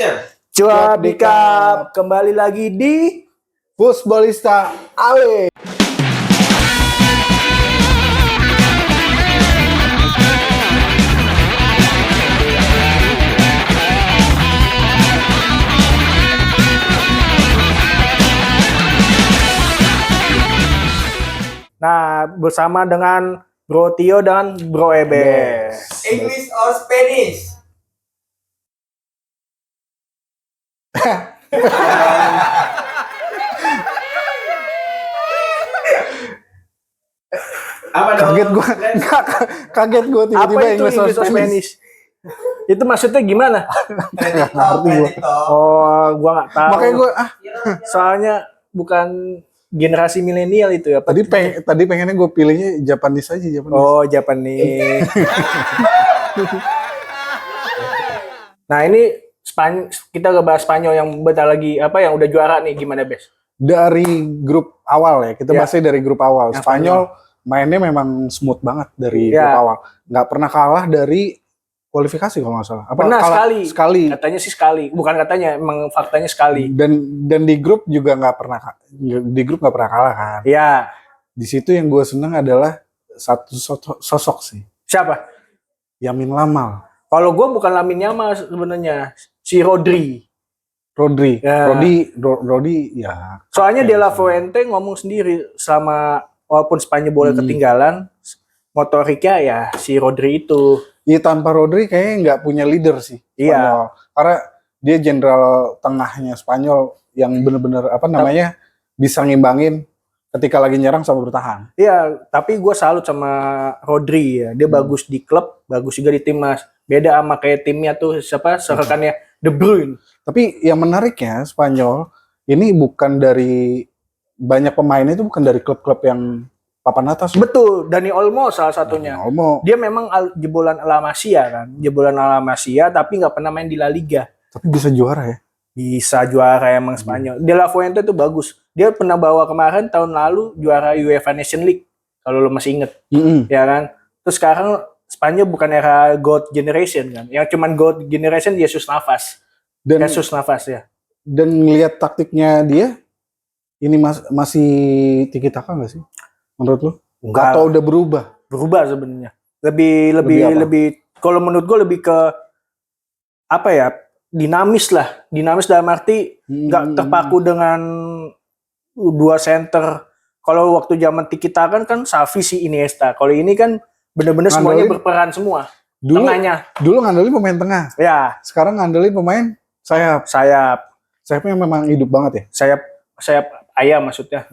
Cuap di Cup kembali lagi di Futbolista Ale. Nah, bersama dengan Bro Tio dan Bro Ebes. English or Spanish? Apa dong? Kaget gue Apa tiba-tiba itu English or Spanish? Itu maksudnya gimana? Oh, gua nggak tahu. Makanya gue Soalnya bukan generasi milenial itu ya. tadi pengennya gue pilihnya Japanese aja, Japanese. Oh, Japanese. Nah, ini kita ngebahas Spanyol yang bentar lagi yang udah juara nih, gimana, Bes? Dari grup awal ya, kita bahasnya dari grup awal. Yang Spanyol mainnya memang smooth banget dari grup awal. Nggak pernah kalah dari kualifikasi kalau nggak salah. Pernah sekali. Katanya sih sekali. Bukan katanya, emang faktanya sekali. Dan di grup juga nggak pernah kalah kan. Iya. Di situ yang gue seneng adalah satu sosok sih. Siapa? Lamine Yamal. Kalau gue bukan Lamine Yamal sebenarnya, si Rodri. Ya. Rodri ya. Soalnya De La Fuente ngomong sendiri selama walaupun Spanyol boleh ketinggalan, motoriknya ya si Rodri itu. Iya, tanpa Rodri kayaknya nggak punya leader sih. Iya. Spanyol. Karena dia jenderal tengahnya Spanyol yang bener-bener bisa ngimbangin ketika lagi nyerang sama bertahan. Iya, tapi gue salut sama Rodri ya. Dia bagus di klub, bagus juga di timnas. Beda sama kayak timnya tuh serekannya De Bruyne. Tapi yang menariknya Spanyol ini bukan dari banyak pemainnya itu bukan dari klub-klub yang papan atas. Betul, Dani Olmo salah satunya. Dani Olmo. Dia memang jebolan La Masia kan. Jebolan La Masia tapi nggak pernah main di La Liga. Tapi bisa juara ya. Bisa juara emang Spanyol. De La Fuente itu bagus. Dia pernah bawa kemarin tahun lalu juara UEFA Nation League. Kalau lo masih inget. Ya kan. Terus sekarang Spanyol bukan era GOAT generation kan. Yang cuman GOAT generation Jesus Navas. Jesus Navas ya. Dan ngelihat taktiknya dia ini masih tiki-taka nggak sih? Menurut lo? Enggak. Atau udah berubah? Berubah sebenarnya. Lebih kalau menurut gue lebih ke dinamis lah. Dinamis dalam arti nggak terpaku dengan dua center. Kalau waktu zaman tiki-taka kan Xavi si Iniesta. Kalau ini kan bener-bener semuanya berperan semua. Dulu ngandelin pemain tengah. Ya. Sekarang ngandelin pemain sayap. Sayapnya memang hidup banget ya. Sayap ayam maksudnya.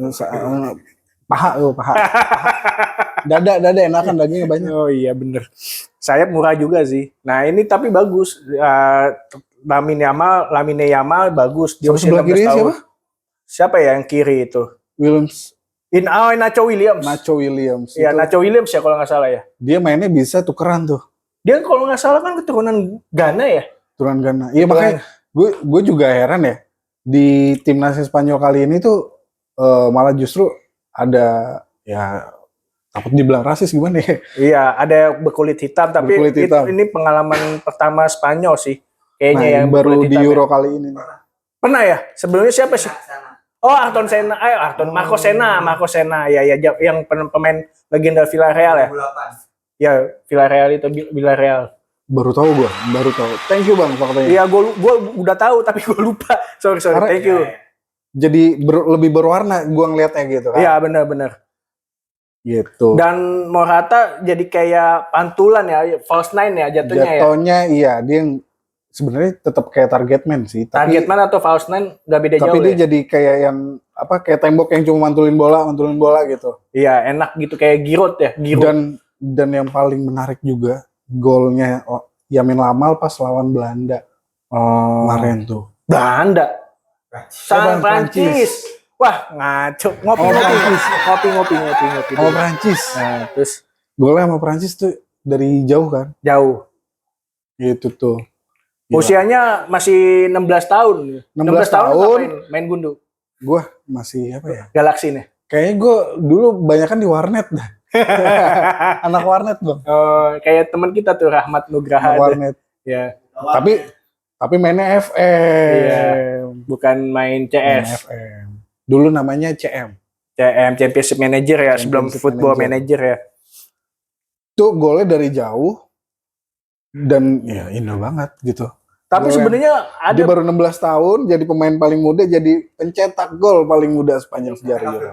Paha. Dada enakan, dagingnya banyak. Oh iya bener. Sayap murah juga sih. Nah ini tapi bagus. Lamine Yamal bagus. Dia usia 16 kiri tahun. Siapa ya yang kiri itu? Nacho Williams. Iya, Nacho Williams ya kalau nggak salah ya. Dia mainnya bisa tukeran tuh. Dia kalau nggak salah kan keturunan Ghana ya. Keturunan Ghana. Iya makanya gue juga heran ya. Di timnas Spanyol kali ini tuh malah justru ada ya takut dibilang rasis gimana ya. Iya, ada berkulit hitam tapi ini pengalaman pertama Spanyol sih. Kayaknya yang baru di Euro kali ini. Pernah ya? Sebelumnya siapa sih? Oh, Marco Senna. Ya, yang pemain legenda Villarreal ya. 2008. Ya, Villarreal. Baru tahu. Thank you Bang faktanya. Iya, gue udah tahu tapi gue lupa. Sorry. Thank you. Jadi lebih berwarna gue ngeliatnya gitu kan. Iya, benar. Gitu. Dan Morata jadi kayak pantulan ya, false nine ya jatuhnya iya, dia sebenarnya tetap kayak target man sih. Target man atau false nine nggak beda jauh. Tapi dia jadi kayak yang kayak tembok yang cuma mantulin bola gitu. Iya, enak gitu kayak Giroud ya. Dan yang paling menarik juga golnya Lamine Yamal pas lawan Belanda. Kemarin tuh. Belanda. Prancis. Wah, ngaco. Ngopi. Oh, Prancis. Nah, terus golnya sama Prancis tuh dari jauh kan? Jauh. Gitu tuh. Gila. Usianya masih 16 tahun. 16 tahun main gundu. Gua masih Galaxy nih. Kayaknya gue dulu banyak kan di warnet dah. Anak warnet Bang. Oh, kayak teman kita tuh Rahmat Nugraha. Anak warnet. Ya. Tapi Tapi mainnya FM. Iya. Bukan main Main CS. FM. Dulu namanya CM. CM, Championship Manager ya, sebelum Championship Football Manager. Manager ya. Itu golnya dari jauh dan ya indah banget gitu. Tapi Gol yang- sebenarnya dia ada baru 16 tahun jadi pemain paling muda, jadi pencetak gol paling muda sepanjang sejarah Euro.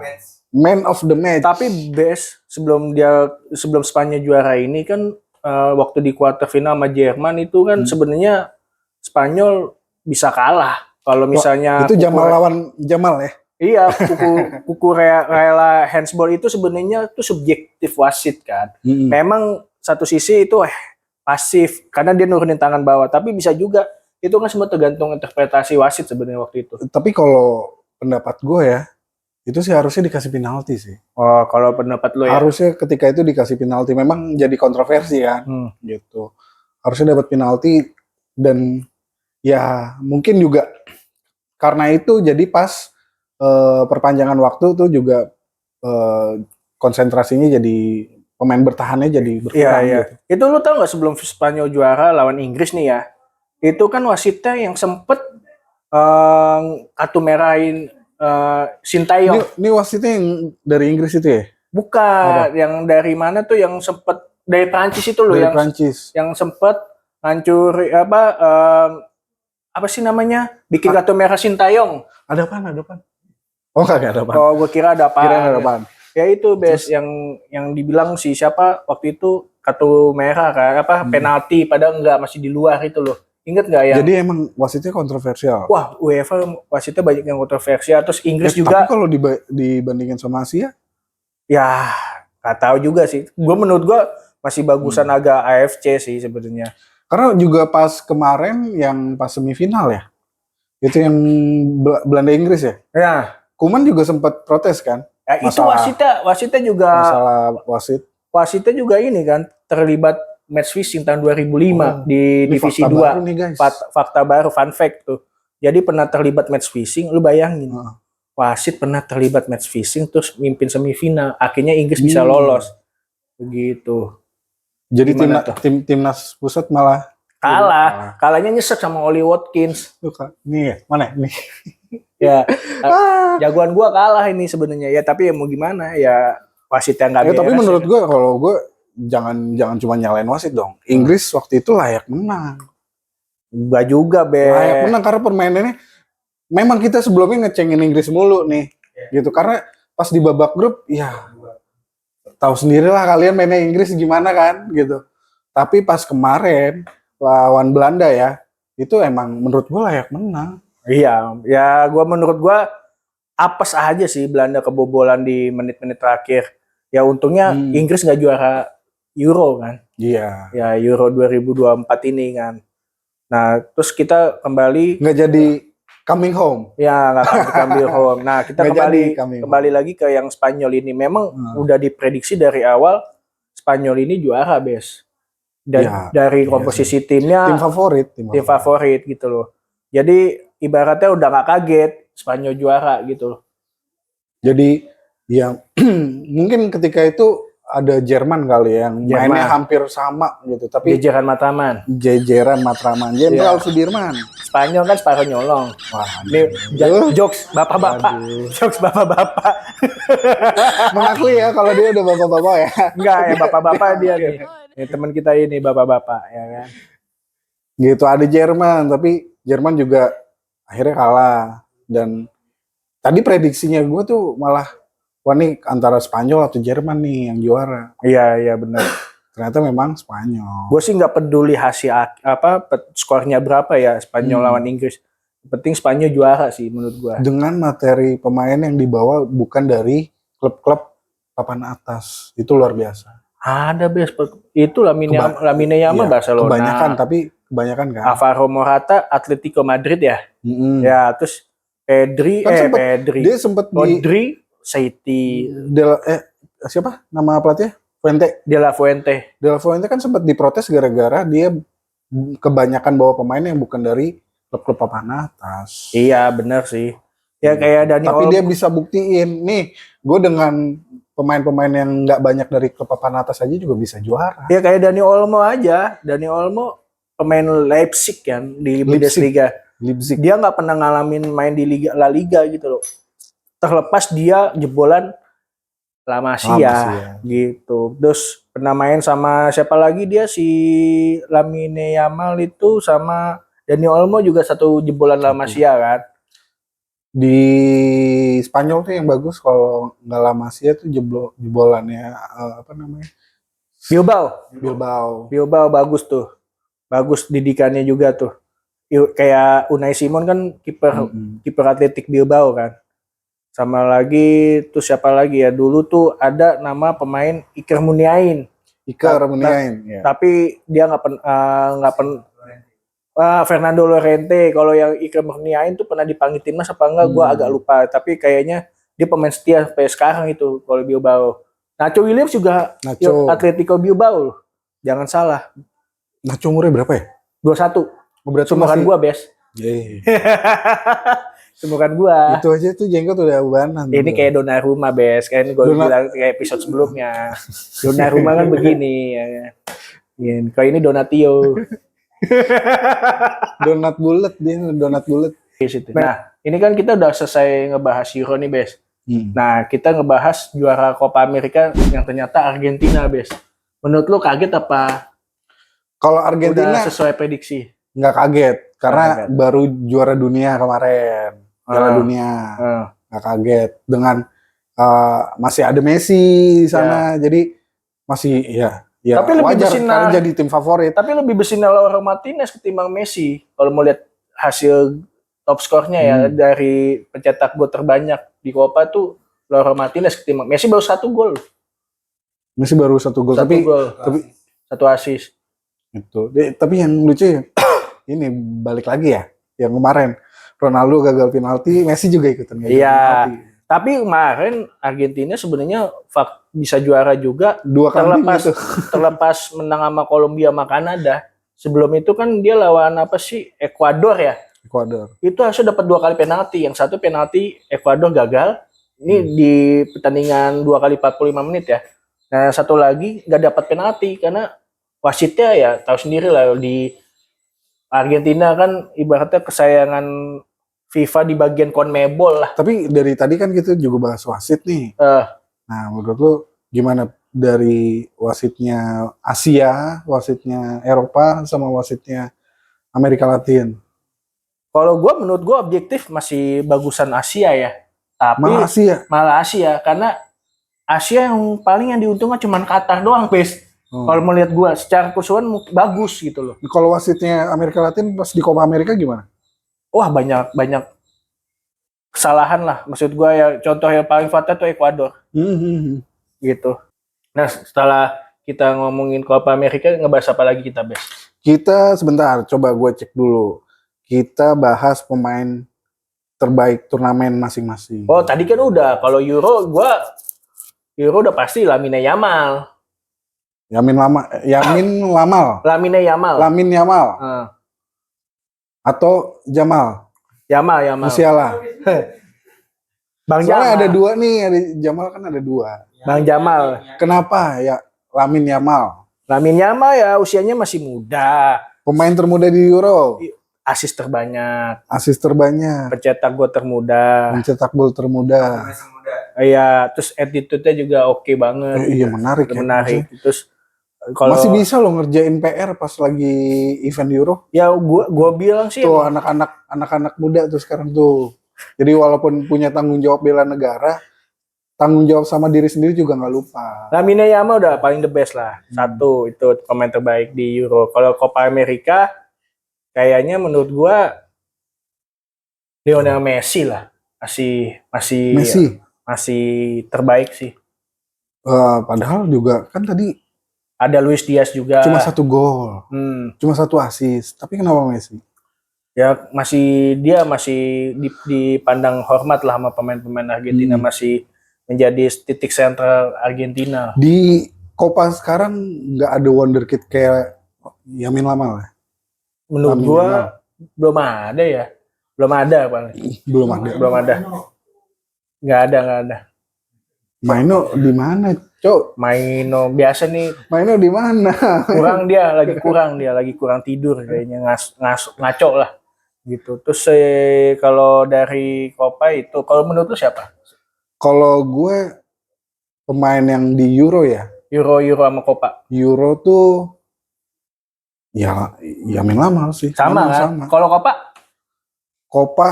Man of the match. tapi best sebelum Spanyol juara ini kan waktu di quarter final sama Jerman itu kan sebenarnya Spanyol bisa kalah kalau misalnya itu Jamal lawan Jamal ya. Iya, kuku rela handsball itu sebenarnya tuh subjektif wasit kan. Memang satu sisi itu pasif karena dia nurunin tangan bawah, tapi bisa juga itu kan semua tergantung interpretasi wasit sebenarnya waktu itu. Tapi kalau pendapat gue ya, itu sih harusnya dikasih penalti sih. Oh, kalau pendapat lo ya. Harusnya ketika itu dikasih penalti, memang jadi kontroversi kan, gitu. Harusnya dapat penalti dan ya mungkin juga karena itu jadi pas perpanjangan waktu tuh juga konsentrasinya jadi pemain bertahannya jadi berkurang. Iya. Gitu. Itu lu tau nggak sebelum Spanyol juara lawan Inggris nih ya, itu kan wasitnya yang sempet kartu merahin Sintayong. Ini wasitnya yang dari Inggris itu ya? Bukan, yang dari mana tuh yang sempet dari Prancis itu loh, Dari yang Prancis. yang sempet ngancur apa sih namanya? Bikin kartu merah Sintayong. Ada apaan? Oh, kagak ada apaan. Oh, gue kira ada apa? Kira ada apaan. Ya itu best yang dibilang si siapa waktu itu kartu merah kan penalti padahal enggak, masih di luar itu loh. Ingat nggak ya? Jadi emang wasitnya kontroversial. Wah, UEFA wasitnya banyak yang kontroversial. Terus Inggris juga. Tapi kalau dibandingin sama Asia, ya nggak tahu juga sih. Menurut gue masih bagusan agak AFC sih sebenarnya. karena juga pas kemarin yang pas semifinal ya, itu yang Belanda Inggris ya. Ya, Koeman juga sempat protes kan. ya itu wasitnya juga Masalah wasit. wasitnya juga ini kan terlibat match fixing tahun 2005 di divisi 2. Baru nih, guys. Fakta baru, fun fact tuh. Jadi pernah terlibat match fixing, lu bayangin. Wasit pernah terlibat match fixing terus mimpin semifinal. Akhirnya Inggris bisa lolos. Begitu. Jadi Gimana tuh? timnas pusat malah Kalahnya nyesek sama Oli Watkins. nih ya, mana nih? Ya, jagoan gua kalah ini sebenarnya ya, tapi ya mau gimana ya, wasitnya nggak beres. Tapi menurut gue kalau gue jangan cuma nyalain wasit dong. Inggris waktu itu layak menang. Gak juga, Layak menang karena permainannya memang kita sebelumnya ngecengin Inggris mulu nih. Gitu karena pas di babak grup ya tahu sendirilah kalian mainnya Inggris gimana kan gitu. Tapi pas kemarin lawan Belanda ya, itu emang menurut gue layak menang. Iya, ya menurut gua apes aja sih Belanda kebobolan di menit-menit terakhir. Ya untungnya Inggris nggak juara Euro kan. Iya. Ya Euro 2024 ini kan. Nah, terus kita kembali Nggak jadi coming home. ya nggak kembali home. Nah, kita Nggak jadi coming kembali lagi ke yang Spanyol ini. Memang udah diprediksi dari awal Spanyol ini juara, Bes. Dan Ya, dari komposisi timnya tim favorit. tim favorit gitu loh. Jadi ibaratnya udah nggak kaget Spanyol juara gitu loh. Jadi ya mungkin ketika itu ada Jerman kali ya, yang mainnya hampir sama gitu, tapi Jajaran Matraman. jejeran Matraman, Jenderal Sudirman. Spanyol kan separuh nyolong. Wah, Ini jokes bapak-bapak. Jokes bapak-bapak. mengakui ya kalau dia udah bapak-bapak ya. Enggak ya bapak-bapak dia nih. Ya, teman kita ini bapak-bapak ya kan. Gitu ada Jerman, tapi Jerman juga akhirnya kalah. Dan tadi prediksinya gue tuh malah wah nih antara Spanyol atau Jerman nih yang juara. Iya benar. Ternyata memang Spanyol. Gue sih nggak peduli hasil skornya berapa ya Spanyol lawan Inggris. Yang penting Spanyol juara sih menurut gue. Dengan materi pemain yang dibawa bukan dari klub-klub papan atas, itu luar biasa. Ada itu Lamine Yamal Barcelona. Kebanyakan kan. Alvaro Morata Atletico Madrid ya. Ya terus Pedri dia sempat Rodri City siapa nama pelatihnya? De La Fuente kan sempat diprotes gara-gara dia kebanyakan bawa pemain yang bukan dari klub-klub papan atas. Iya benar sih. Ya kayak Dani Tapi Olmo. dia bisa buktiin nih, gue dengan pemain-pemain yang nggak banyak dari klub papan atas aja juga bisa juara. Ya kayak Dani Olmo aja. Dani Olmo pemain Leipzig kan di Bundesliga. Leipzig. Dia nggak pernah ngalamin main di La Liga gitu loh. Terlepas dia jebolan La Masia gitu. Terus pernah main sama siapa lagi dia si Lamine Yamal itu sama Dani Olmo juga satu jebolan La Masia kan. Di Spanyol tuh yang bagus kalau nggak La Masia tuh jebolannya apa namanya? Bilbao bagus tuh. Bagus didikannya juga tuh. Kayak Unai Simon kan kiper Atletik Bilbao kan. Sama lagi tuh siapa lagi ya? Dulu tuh ada nama pemain Iker Muniain. Ya. Tapi dia Fernando Llorente. Kalau yang Iker Muniain tuh pernah dipanggil timnas apa enggak? Gua agak lupa. Tapi kayaknya dia pemain setia sampai sekarang itu kalau Bilbao. Nacho Williams juga Atletico Bilbao. Jangan salah. Nacho umurnya berapa ya? 21. Berarti Seumuran gua, Bes. Seumuran gua. Itu aja tuh jenggot udah ubanan. Ini kayak Donnarumma, Bes. Kayak gue bilang kayak episode sebelumnya. Donnarumma kan begini. Ya. Kalau ini Donatio. Donat bulat. Nah, ini kan kita udah selesai ngebahas Euro nih, Bes. Nah, kita ngebahas juara Copa America yang ternyata Argentina, Bes. Menurut lu kaget apa? Kalau Argentina udah sesuai prediksi? Nggak kaget, karena baru juara dunia kemarin. Juara dunia. Nggak kaget. Dengan masih ada Messi di sana, jadi masih ya tapi wajar karena jadi tim favorit. Tapi lebih bersinar Lautaro Martinez ketimbang Messi. Kalau mau lihat hasil top skornya ya dari pencetak gol terbanyak di Copa tuh Lautaro Martinez ketimbang Messi baru 1 gol. Tapi 1 assist. Itu. Tapi yang lucu ya, ini balik lagi ya, yang kemarin Ronaldo gagal penalti, Messi juga ikutan gagal penalti. Tapi kemarin Argentina sebenarnya bisa juara juga 2 kali terlepas menang sama Kolombia sama Kanada. Sebelum itu kan dia lawan apa sih? Ekuador ya. Itu harusnya dapat 2 kali penalti. Yang satu penalti Ekuador gagal. Ini di pertandingan 2 kali 45 menit ya. Nah, satu lagi nggak dapat penalti karena wasitnya ya tahu sendiri lah di Argentina kan ibaratnya kesayangan FIFA di bagian CONMEBOL lah. Tapi dari tadi kan kita juga bahas wasit nih. Nah, menurut lo gimana dari wasitnya Asia, wasitnya Eropa, sama wasitnya Amerika Latin? Kalau menurut gue objektif masih bagusan Asia ya. Tapi malah Asia karena Asia yang paling yang diuntungkan cuma Qatar doang, Bes. Kalau melihat gue secara keseluruhan bagus gitu loh. Kalau wasitnya Amerika Latin pas di Copa America gimana? Wah, banyak kesalahan lah. Maksud gue ya contoh yang paling fatal tuh Ekuador. Gitu. Nah, setelah kita ngomongin Copa America, ngebahas apa lagi kita, Bes? Kita sebentar, coba gue cek dulu. Kita bahas pemain terbaik turnamen masing-masing. Oh, tadi kan udah. Kalau Euro udah pasti Lamine Yamal. Lamine Yamal. Atau Jamal. Musiala. Bang Jamal. Soalnya ada 2 nih, Jamal kan ada 2. Bang Jamal. Kenapa ya Lamine Yamal? Lamine Yamal ya usianya masih muda. Pemain termuda di Euro. Asis terbanyak. Pencetak gol termuda. Iya, terus attitude-nya juga oke banget. Iya, menarik. Terus masih bisa loh ngerjain PR pas lagi event Euro. Ya gua bilang sih tuh anak-anak muda tuh sekarang tuh. Jadi walaupun punya tanggung jawab bela negara, tanggung jawab sama diri sendiri juga nggak lupa. Lamine Yamal udah paling the best lah. Satu itu pemain terbaik di Euro. Kalau Copa America kayaknya menurut gua Lionel Messi lah. Masih terbaik sih. Padahal juga kan tadi ada Luis Diaz juga. Cuma 1 gol. Cuma 1 assist. Tapi kenapa Messi? Ya dia masih dipandang hormat lah sama pemain-pemain Argentina. Masih menjadi titik sentral Argentina. Di Copa sekarang nggak ada wonderkid kayak Lamine Yamal ya? Menurut gua belum ada ya. Belum ada. Nggak ada. Maino di mana? Cok, Maino biasa nih mainnya di mana? lagi kurang tidur kayaknya ngaco lah gitu. Terus kalau dari Copa itu kalau menurut lu siapa? Kalau gue pemain yang di Euro ya, Euro sama Copa. Euro tuh ya main lama sih. Sama kan? Sama. Kalau Copa Copa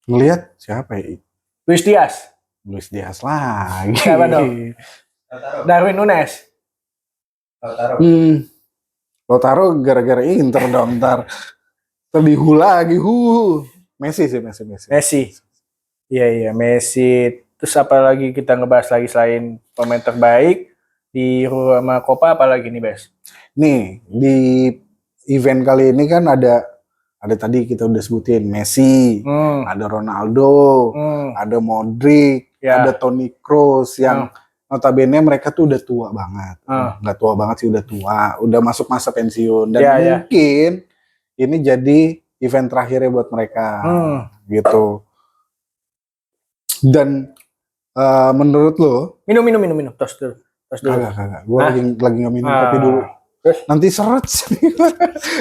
ngelihat siapa ya? Luis Diaz. Luis Diaz lagi. Siapa dong? Darwin Nunes. Lautaro gara-gara Inter dong ntar. Terdihu lagi. Messi. Iya Messi. Terus apa lagi kita ngebahas lagi selain pemain terbaik di Euro sama Copa apa lagi nih, Bes? Nih, di event kali ini kan ada tadi kita udah sebutin Messi, ada Ronaldo, ada Modric, ada Toni Kroos yang notabene mereka tuh udah tua banget. Nggak tua banget sih, udah tua, udah masuk masa pensiun dan mungkin ini jadi event terakhirnya buat mereka gitu. Dan menurut lo minum tos dulu. Kagak. Gue lagi nggak minum kopi dulu. Nanti seret sih.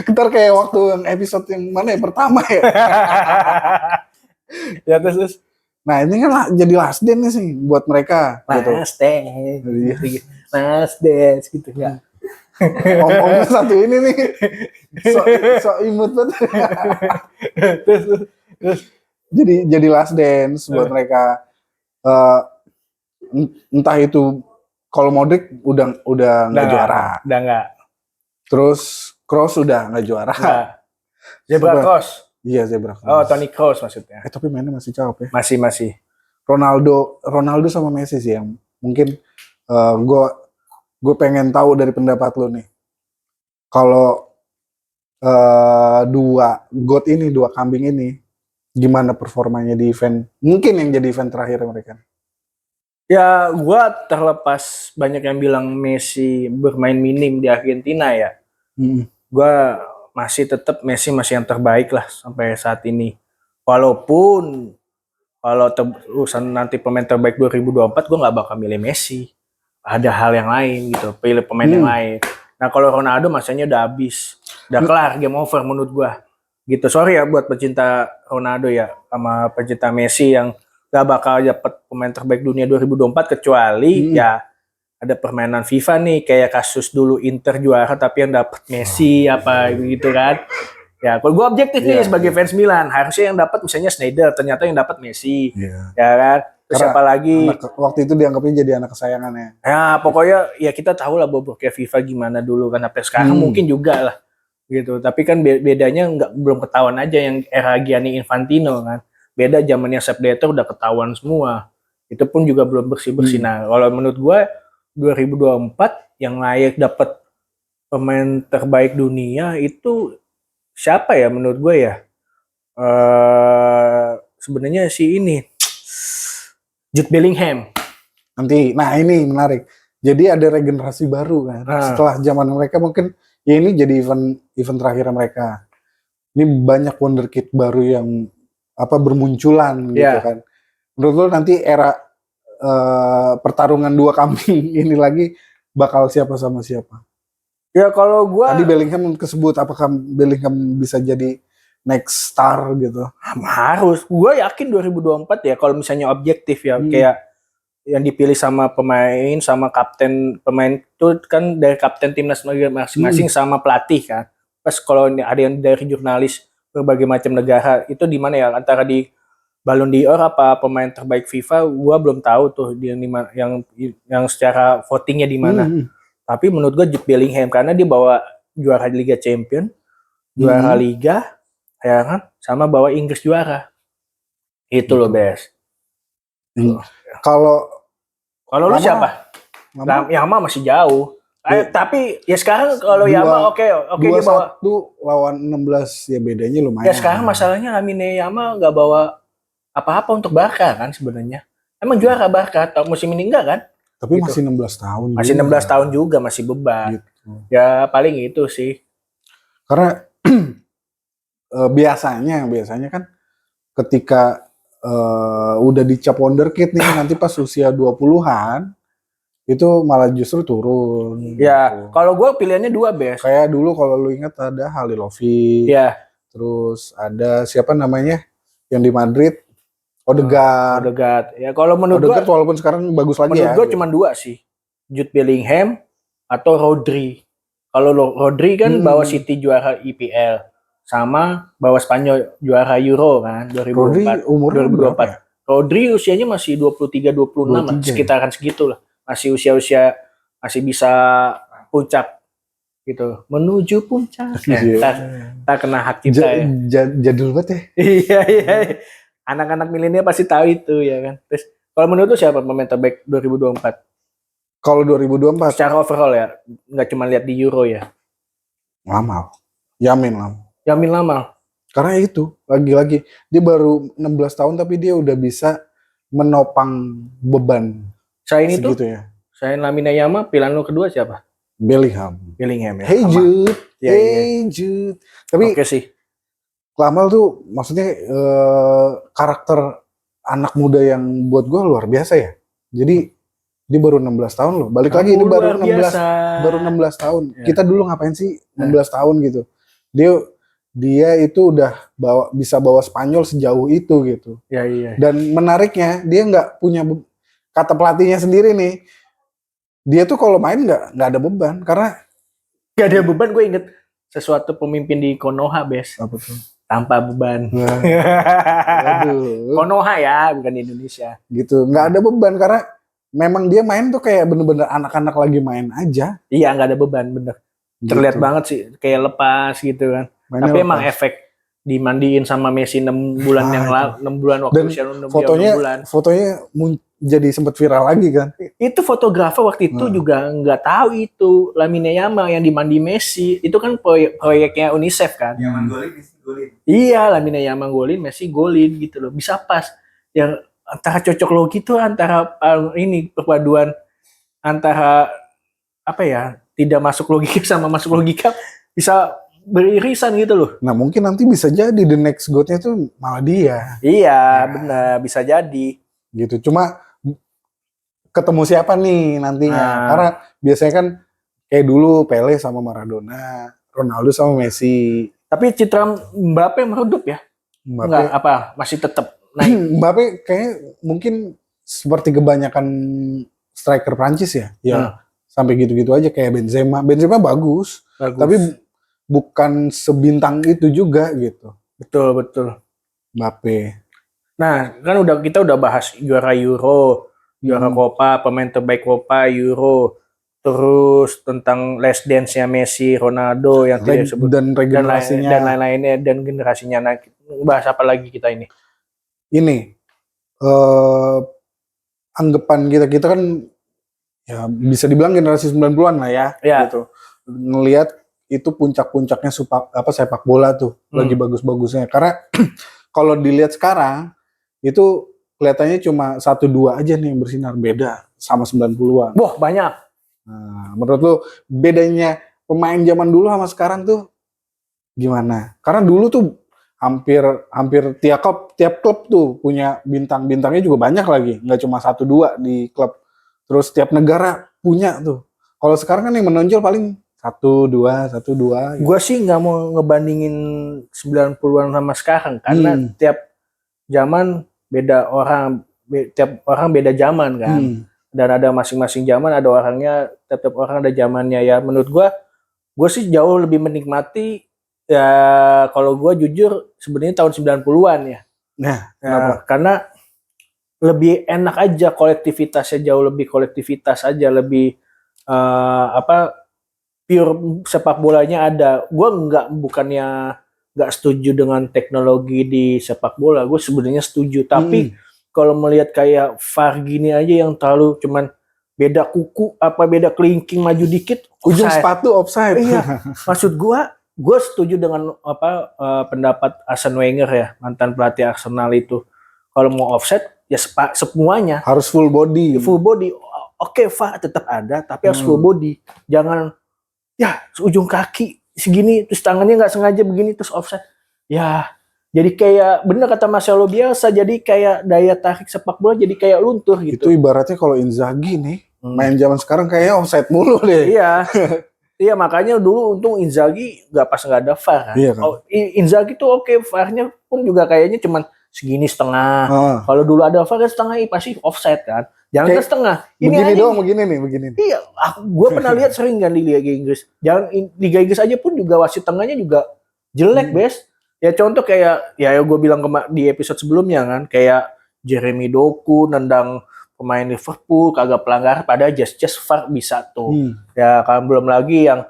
Ntar kayak waktu yang episode yang mana ya pertama ya. Ya terus. Nah ini kan jadi last dance sih buat mereka. Last dance gitu ya. Om satu ini nih. So imut banget. Terus. Jadi last dance buat mereka. Entah itu kalau Modric udah nggak juara. Udah nggak. Terus Kroos udah nggak juara. Zebra Kroos. Iya Zebra Kroos. Oh Toni Kroos maksudnya. Tapi mainnya masih cakep ya. Masih. Ronaldo sama Messi sih yang mungkin gue pengen tahu dari pendapat lo nih. Kalau dua kambing ini gimana performanya di event? Mungkin yang jadi event terakhir mereka. Ya, gue terlepas banyak yang bilang Messi bermain minim di Argentina ya. Gue masih tetap Messi masih yang terbaik lah sampai saat ini. Walaupun kalau urusan nanti pemain terbaik 2024, gue nggak bakal milih Messi. Ada hal yang lain gitu, pilih pemain yang lain. Nah kalau Ronaldo masanya udah habis, udah kelar, game over menurut gue. Gitu, sorry ya buat pecinta Ronaldo ya, sama pecinta Messi yang gak bakal dapet pemain terbaik dunia 2024 kecuali ya ada permainan FIFA nih kayak kasus dulu Inter juara tapi yang dapet Messi apa gitu kan. Ya kalau gue objektif nih sebagai fans Milan harusnya yang dapat misalnya Sneijder, ternyata yang dapat Messi. Ya kan. Terus siapa lagi? Waktu itu dianggapnya jadi anak kesayangannya. Ya pokoknya ya kita tahu lah bobroknya FIFA gimana dulu kan sampai sekarang mungkin juga lah gitu. Tapi kan bedanya belum ketahuan aja yang era Gianni Infantino kan. Beda zamannya Sepp Blatter udah ketahuan semua. Itu pun juga belum bersih-bersih. Nah, kalau menurut gue 2024 yang layak dapat pemain terbaik dunia itu siapa ya menurut gue ya? Sebenarnya si ini Jude Bellingham. Nanti, nah ini menarik. Jadi ada regenerasi baru kan. Setelah zaman mereka mungkin ya ini jadi event terakhir mereka. Ini banyak wonderkid baru yang bermunculan gitu kan. Menurut lo nanti era pertarungan dua kambing ini lagi bakal siapa sama siapa? Ya kalau gua tadi Bellingham kesebut, apakah Bellingham bisa jadi next star gitu? Harus. Gua yakin 2024 ya kalau misalnya objektif ya kayak yang dipilih sama pemain sama kapten pemain itu kan dari kapten timnas masing-masing sama pelatih kan. Pas kalau ada yang dari jurnalis berbagai macam negara itu di mana ya antara di Ballon d'Or apa pemain terbaik FIFA gua belum tahu tuh dia yang secara votingnya di mana. Tapi menurut gua Jude Bellingham karena dia bawa juara Liga Champion, juara Liga ya kan sama bawa Inggris juara. Itu loh, Bes. Kalau lu siapa? Yama masih jauh. Tapi ya sekarang kalau Yama oke dia bawa 2-1 lawan 16 ya bedanya lumayan. Ya sekarang masalahnya Lamine Yama nggak bawa apa-apa untuk Barca kan sebenarnya. Emang juara Barca atau musim ini enggak kan? Tapi gitu. Masih 16 tahun. Masih juga. 16 tahun juga masih beban. Gitu. Ya paling itu sih. Karena biasanya kan ketika udah dicap wonderkid nih nanti pas usia 20-an itu malah justru turun. Ya, gitu. kalau gue pilihannya 2 best. Kayak dulu kalau lu ingat ada Halilovic, Ya, terus ada siapa namanya yang di Madrid, Odegaard. Odegaard. Ya, kalau menurut gue, Odegaard walaupun sekarang bagus lagi menurut ya. gue cuma 2 sih. Jude Bellingham atau Rodri. Kalau Rodri kan bawa City juara IPL, sama bawa Spanyol juara Euro kan Rodri 2004. umurnya berapa 2024. ya? Rodri usianya masih 23 26 lah, 23 ya? sekitaran segitu lah. Masih usia-usia masih bisa puncak gitu. Menuju puncak. Ya, Iya. tak kena hak cipta ya. Jadul banget ya. Iya, iya. Anak-anak milenial pasti tahu itu ya kan. Terus kalau menurut lu siapa pemain terbaik 2024? Kalau 2024 Secara overall ya, nggak cuma lihat di Euro ya. Lamal. Yamin Lam. Yamin Lamal. Karena itu lagi-lagi dia baru 16 tahun tapi dia udah bisa menopang beban Selain itu, segitu ya. selain Lamine Yamal, pilihan lu kedua siapa? Bellingham. Bellingham ya. Hey Sama. Jude. Ya, Hey Jude. Tapi Oke sih. Lamal tuh maksudnya karakter anak muda yang buat gue luar biasa ya. Jadi dia baru 16 tahun loh. Balik lagi ini baru 16 tahun. Ya. Kita dulu ngapain sih 16 tahun gitu. Dia itu udah bisa bawa Spanyol sejauh itu gitu. Ya, iya. Dan menariknya dia nggak punya kata pelatihnya sendiri nih. Dia tuh kalau main nggak ada beban karena Gak ada beban, gue inget sesuatu pemimpin di Konoha, Bes. apa tuh? Tanpa beban. Aduh. Konoha ya, bukan di Indonesia. Gitu. Nggak ada beban karena memang dia main tuh kayak bener-bener anak-anak lagi main aja. Iya, nggak ada beban, bener. Terlihat Gitu. banget sih, kayak lepas gitu kan. Mainnya Tapi lepas. emang efek dimandiin sama Messi 6 bulan yang lalu, 6 bulan waktu Dan usia 6 bulan. fotonya jadi sempat viral lagi kan. Itu fotografer waktu itu juga nggak tahu itu Lamine Yamal yang dimandi Messi. Itu kan proyeknya UNICEF kan. Yaman golin, Messi golin. Iya, Lamine Yamal golin, Messi golin gitu loh. Bisa pas. Yang antara cocok logi tuh antara ini perpaduan antara apa ya? Tidak masuk logika sama masuk logika bisa beririsan gitu loh. Nah mungkin nanti bisa jadi the next GOAT-nya tuh malah dia. Iya, benar, bisa jadi. Gitu. Cuma ketemu siapa nih nantinya. Nah. Karena biasanya kan kayak dulu Pele sama Maradona, Ronaldo sama Messi. Tapi citra Mbappe meredup ya? Enggak, Mbappe, apa? Masih tetap naik. Mbappe kayaknya mungkin seperti kebanyakan striker Prancis ya. Ya sampai gitu-gitu aja kayak Benzema. Benzema bagus. Bagus. Tapi bukan sebintang itu juga gitu. Betul, betul. Mbappe. Nah, kan kita udah bahas juara Euro, juara Copa, pemain terbaik Copa, Euro, terus tentang last dance-nya Messi, Ronaldo yang tidak disebut Dan regenerasinya. dan lain-lainnya dan generasinya. Nah, bahas apa lagi kita ini? Ini anggapan kita kan ya bisa dibilang generasi 90-an lah ya, Ya. gitu. Ngelihat itu puncak-puncaknya sepak bola tuh lagi bagus-bagusnya. Karena kalau dilihat sekarang itu kelihatannya cuma 1-2 aja nih yang bersinar, beda sama 90-an. Wah, banyak. Nah, menurut lu bedanya pemain zaman dulu sama sekarang tuh gimana? Karena dulu tuh hampir tiap klub tuh punya bintangnya juga banyak lagi, nggak cuma 1-2 di klub. Terus tiap negara punya tuh. Kalau sekarang kan yang menonjol paling 1-2 gitu. Gue sih nggak mau ngebandingin 90-an sama sekarang karena tiap zaman beda orang, tiap orang beda zaman kan. Dan ada masing-masing zaman ada orangnya, tiap orang ada zamannya ya. Menurut gue sih jauh lebih menikmati ya kalau gue jujur sebenarnya tahun 90-an ya. Nah, karena lebih enak aja, kolektivitasnya jauh lebih kolektivitas aja, lebih pure sepak bolanya ada. Gue bukannya nggak setuju dengan teknologi di sepak bola, gue sebenarnya setuju. Tapi kalau melihat kayak VAR gini aja yang terlalu cuman beda kuku beda kelingking maju dikit, ujung sepatu offside. Iya, maksud gue setuju dengan pendapat Arsene Wenger ya, mantan pelatih Arsenal itu. Kalau mau offset ya semuanya harus full body. Full body. Oke, VAR tetap ada, tapi harus full body. Jangan ya ujung kaki segini terus tangannya nggak sengaja begini terus offset. Ya, jadi kayak bener kata Marcelo Bielsa, jadi kayak daya tarik sepak bola jadi kayak luntur gitu. Itu ibaratnya kalau Inzaghi nih Main zaman sekarang kayaknya offside mulu deh. Iya. Iya, makanya dulu untung Inzaghi pas nggak ada VAR kan. Iya kan. Inzaghi tuh oke, VAR-nya pun juga kayaknya cuman segini setengah. Kalau dulu ada VAR kan setengah pasti offside kan. Jangan kan setengah. Begini doang, begini nih. Iya, gue pernah lihat sering kan di Liga Inggris. Jangan Liga Inggris aja pun juga wasit tengahnya juga jelek, Bes. Ya contoh kayak ya gue bilang di episode sebelumnya kan, kayak Jeremy Doku nendang pemain Liverpool kagak pelanggaran, pada just VAR bisa tuh. Ya kan belum lagi yang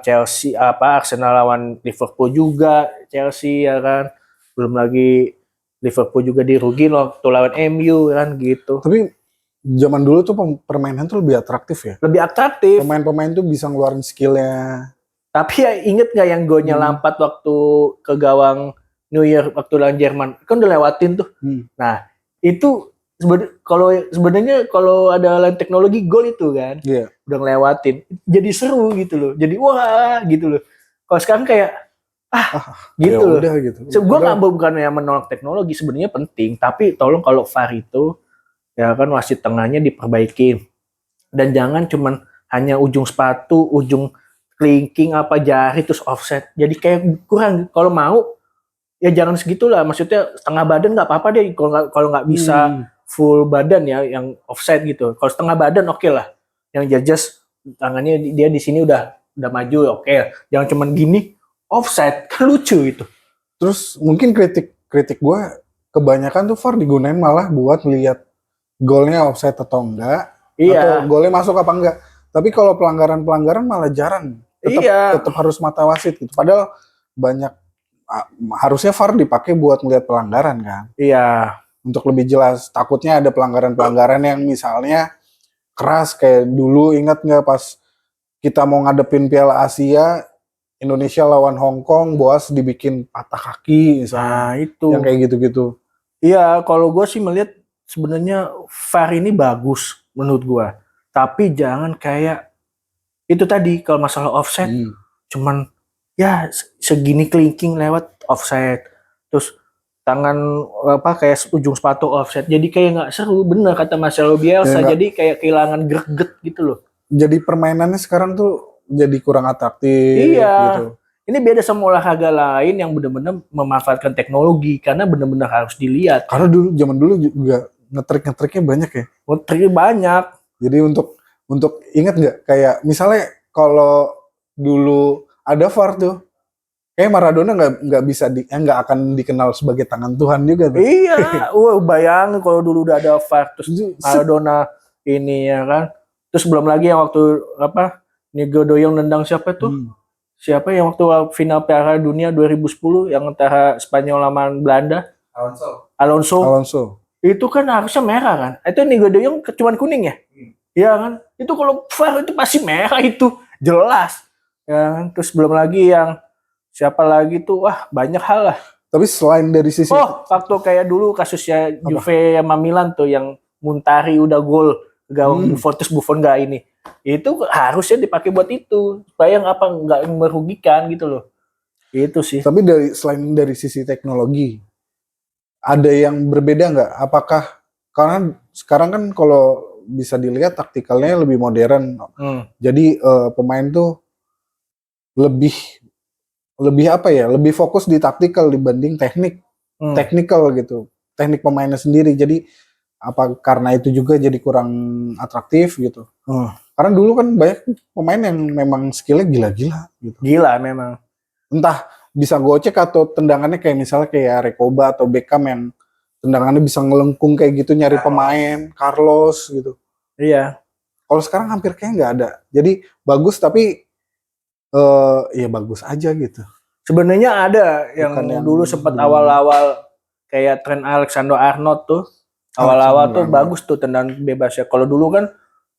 Chelsea Arsenal lawan Liverpool juga, Chelsea ya kan. Belum lagi Liverpool juga dirugiin waktu lawan MU kan gitu. Tapi zaman dulu tuh permainan tuh lebih atraktif ya. Lebih atraktif. Pemain-pemain tuh bisa ngeluarin skillnya. Tapi ya inget gak yang golnya Lampard waktu ke gawang New Year waktu lawan Jerman? Kan udah lewatin tuh. Nah, itu sebenarnya kalau ada lain teknologi gol itu kan, udah ngelewatin, jadi seru gitu loh, jadi wah gitu loh. Kalau sekarang kayak gitu loh. Udah gitu. Gue nggak bukannya menolak teknologi, sebenarnya penting, tapi tolong kalau VAR itu ya kan wasit tengahnya diperbaiki dan jangan cuman hanya ujung sepatu, ujung kelingking jari terus offset. Jadi kayak kurang. Kalau mau ya jangan segitulah, maksudnya setengah badan nggak apa-apa deh kalau nggak bisa full badan ya yang offset gitu. Kalau setengah badan oke lah. Yang just tangannya dia di sini udah maju oke. Jangan cuman gini offset, kan lucu itu. Terus mungkin kritik gue kebanyakan tuh VAR digunain malah buat melihat golnya offset atau enggak, atau golnya masuk apa enggak. Tapi kalau pelanggaran malah jarang. Tetap harus mata wasit gitu. Padahal banyak harusnya VAR dipakai buat melihat pelanggaran kan. Iya. Untuk lebih jelas, takutnya ada pelanggaran yang misalnya keras kayak dulu, ingat nggak pas kita mau ngadepin Piala Asia Indonesia lawan Hong Kong, Boas dibikin patah kaki misalnya. Nah, itu yang kayak gitu-gitu. Iya, kalau gue sih melihat sebenarnya VAR ini bagus menurut gue, tapi jangan kayak itu tadi kalau masalah offset cuman ya segini kelingking lewat offset, terus tangan kayak ujung sepatu offset, jadi kayak nggak seru. Bener kata Marcelo Bielsa, jadi kayak kehilangan greget gitu loh. Jadi permainannya sekarang tuh jadi kurang atraktif. Iya. Gitu. Ini beda sama olahraga lain yang benar-benar memanfaatkan teknologi karena benar-benar harus dilihat. Karena zaman dulu juga ngetrik-ngetriknya banyak ya. Ngetriknya banyak. Jadi untuk ingat nggak kayak misalnya kalau dulu ada VAR tuh, kayak Maradona nggak akan dikenal sebagai tangan Tuhan juga tuh. Iya, bayangin kalau dulu udah ada VAR terus Maradona ini ya kan. Terus belum lagi yang waktu Nigo Doyong nendang siapa tuh? Siapa yang waktu final Piala Dunia 2010 yang antara Spanyol lawan Belanda? Alonso. Itu kan harusnya merah kan? Itu Nigo Doyong cuman kuning ya? Iya kan? Itu kalau VAR itu pasti merah itu, jelas. Ya kan? Terus belum lagi yang siapa lagi tuh, banyak hal lah. Tapi selain dari sisi waktu kayak dulu kasusnya Juve sama Milan tuh yang Muntari udah gol gawang Buffon, terus Buffon nggak ini, itu harusnya dipakai buat itu supaya nggak merugikan gitu loh. Itu sih. Tapi selain dari sisi teknologi, ada yang berbeda nggak? Apakah karena sekarang kan kalau bisa dilihat taktikalnya lebih modern, jadi pemain tuh lebih fokus di taktikal dibanding teknikal gitu, teknik pemainnya sendiri. Jadi karena itu juga jadi kurang atraktif gitu. Karena dulu kan banyak pemain yang memang skillnya gila-gila gitu. Gila memang. Entah bisa gocek atau tendangannya kayak misalnya kayak Recoba atau Beckham yang tendangannya bisa ngelengkung kayak gitu nyari pemain, Carlos gitu. Iya. Kalau sekarang hampir kayak nggak ada. Jadi bagus tapi ya bagus aja gitu. Sebenarnya ada yang dulu sempat awal-awal kayak Trent Alexander-Arnold tuh. Awal-awal tuh bagus tuh tendangan bebas ya. Kalau dulu kan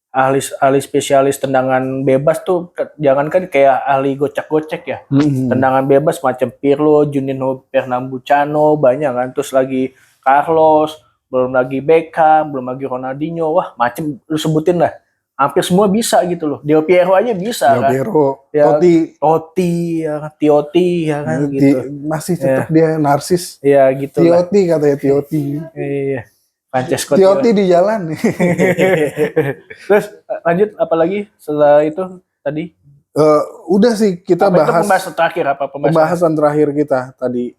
ahli spesialis tendangan bebas tuh, jangankan kayak ahli gocek-gocek ya. Tendangan bebas macam Pirlo, Juninho Pernambucano, banyak kan. Terus lagi Carlos, belum lagi Beckham, belum lagi Ronaldinho. Wah, macam lu sebutin lah. Hampir semua bisa gitu loh. Del Piero aja bisa Del Piero, kan. Totti ya kan gitu. Masih tetap dia narsis. Iya gitu. Totti katanya Totti. Iya. Francesco Totti di jalan nih. Terus lanjut apalagi setelah itu tadi? Udah sih kita Apa itu bahas pembahasan terakhir apa pembahasan terakhir kita tadi.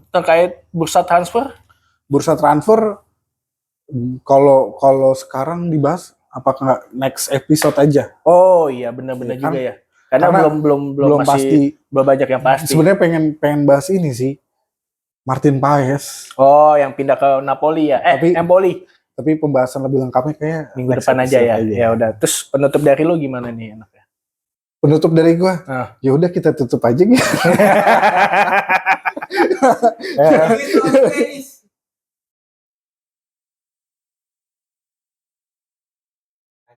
Terkait bursa transfer? Bursa transfer kalau sekarang dibahas apakah next episode aja? Oh iya benar-benar Ya, juga kan? ya. Karena belum masih pasti. belum banyak yang pasti. Sebenarnya pengen bahas ini sih. Martin Paes. Oh, yang pindah ke Napoli ya. Empoli. Tapi pembahasan lebih lengkapnya kayak Minggu depan aja ya. Ya udah. Terus penutup dari lu gimana nih enaknya? Penutup dari gua. Ya udah kita tutup aja gitu. English or Spanish?